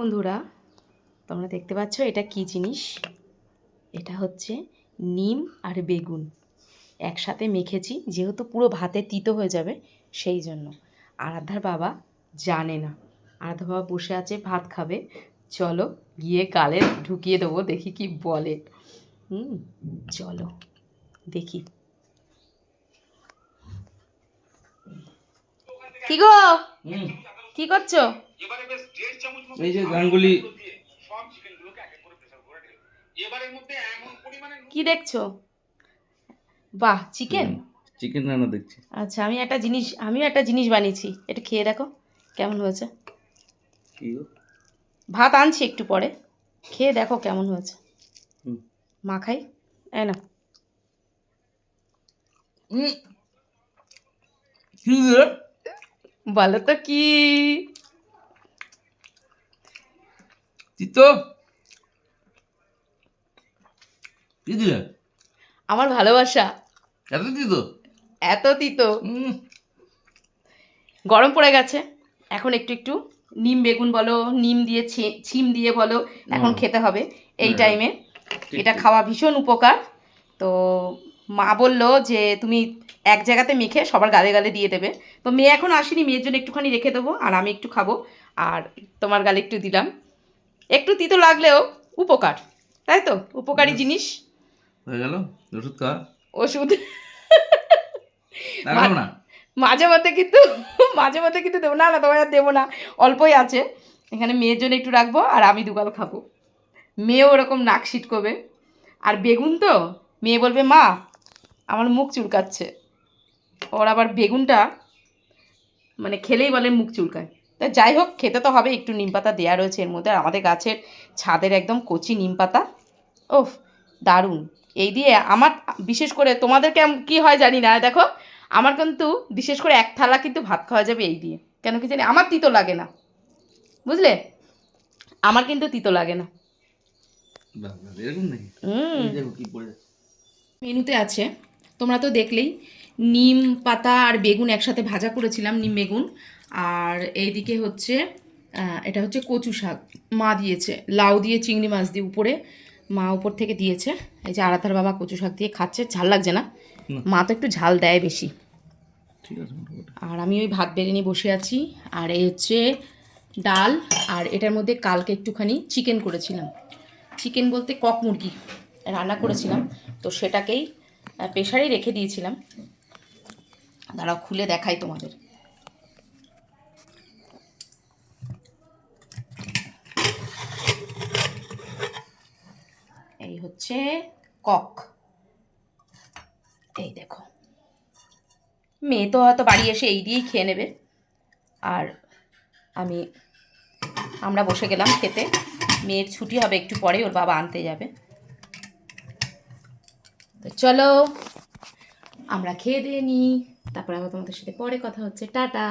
বন্ধুরা, তোমরা দেখতে পাচ্ছ এটা কি জিনিস? এটা হচ্ছে নিম আর বেগুন একসাথে মেখেছি, যেহেতু পুরো ভাতে তিতো হয়ে যাবে সেই জন্য। আরাধ্যার বাবা জানে না, আরাধ্যা বাবা বসে আছে, ভাত খাবে। চলো গিয়ে গালে ঢুকিয়ে দেবো, দেখি কি বলে। চলো দেখি। কি গো, কি করছো? এই যে গাঙ্গুলি। কি দেখছো? বাহ, চিকেন। চিকেন রান্না দেখছি। আচ্ছা, আমিও একটা জিনিস বানিয়েছি, এটা খেয়ে দেখো কেমন হয়েছে। কি গো? ভাত আনছি একটু পরে, খেয়ে দেখো কেমন হয়েছে। মাখাই, এই না। কি রে? বলো তো কি? তিতো? কি দিলে? আমার ভালোবাসা। এত তিতো? এত তিতো। গরম পড়ে গেছে, এখন একটু একটু নিম বেগুন বলো, নিম দিয়ে ছিম দিয়ে বলো, এখন খেতে হবে এই টাইমে। এটা খাওয়া ভীষণ উপকার। তো মা বললো যে তুমি এক জায়গাতে মেখে সবার গালে গালে দিয়ে দেবে। তো মেয়ে এখন আসেনি, মেয়ের জন্য একটুখানি রেখে দেবো, আর আমি একটু খাবো। আর তোমার গালে একটু দিলাম, একটু তিতো লাগলেও উপকার, তাই তো? উপকারী জিনিস হয়ে গেল। ওষুধ খা। ওষুধ লাগাবো না। মাঝে মধ্যে কিন্তু দেবো না, তোমার আর দেবো না, অল্পই আছে। এখানে মেয়ের জন্য একটু রাখবো, আর আমি দুগাল খাবো। মেয়েও ওরকম নাক সিটকোবে। আর বেগুন তো মেয়ে বলবে মা আমার মুখ চুলকাচ্ছে। ওর আবার বেগুনটা মানে খেলেই বলে মুখ চুলকায়। তা যাই হোক, খেতে তো হবে, একটু নিম পাতা দেওয়া রয়েছে এর মধ্যে। আর আমাদের গাছের ছাদের একদম কচি নিম পাতা, ওফ দারুণ। এই দিয়ে আমার বিশেষ করে, তোমাদের কি হয় জানি না, দেখো আমার কিন্তু বিশেষ করে এক থালা কিন্তু ভাত খাওয়া যাবে এই দিয়ে। কেন কি জানি আমার তিতো লাগে না, বুঝলে? আমার কিন্তু তিতো লাগে না। মেনুতে আছে, তোমরা তো দেখলেই, নিম পাতা আর বেগুন একসাথে ভাজা করেছিলাম, নিম বেগুন। আর এইদিকে হচ্ছে এটা হচ্ছে কচু শাক, মা দিয়েছে, লাউ দিয়ে চিংড়ি মাছ দিয়ে উপরে মা উপর থেকে দিয়েছে। এই যে আরাধার বাবা কচু শাক দিয়ে খাচ্ছে, ঝাল লাগছে না, মা তো একটু ঝাল দেয় বেশি। আর আমি ওই ভাত বেড়ে নিয়ে বসে আছি। আর এই হচ্ছে ডাল, আর এটার মধ্যে কালকে একটুখানি চিকেন করেছিলাম, চিকেন বলতে কক মুরগি রান্না করেছিলাম, তো সেটাকেই প্রেশারেই রেখে দিয়েছিলাম। দাঁড়াও খুলে দেখাই তোমাদের। এই হচ্ছে কক, এই দেখো। মেয়ে তো হয়তো বাড়ি এসে এই দিয়েই খেয়ে নেবে, আর আমরা বসে গেলাম খেতে। মেয়ের ছুটি হবে একটু পরে, ওর বাবা আনতে যাবে। তো চলো আমরা খেয়ে দিয়ে নিই, তারপরে আবার তোমাদের সাথে পরে কথা হচ্ছে। টাটা।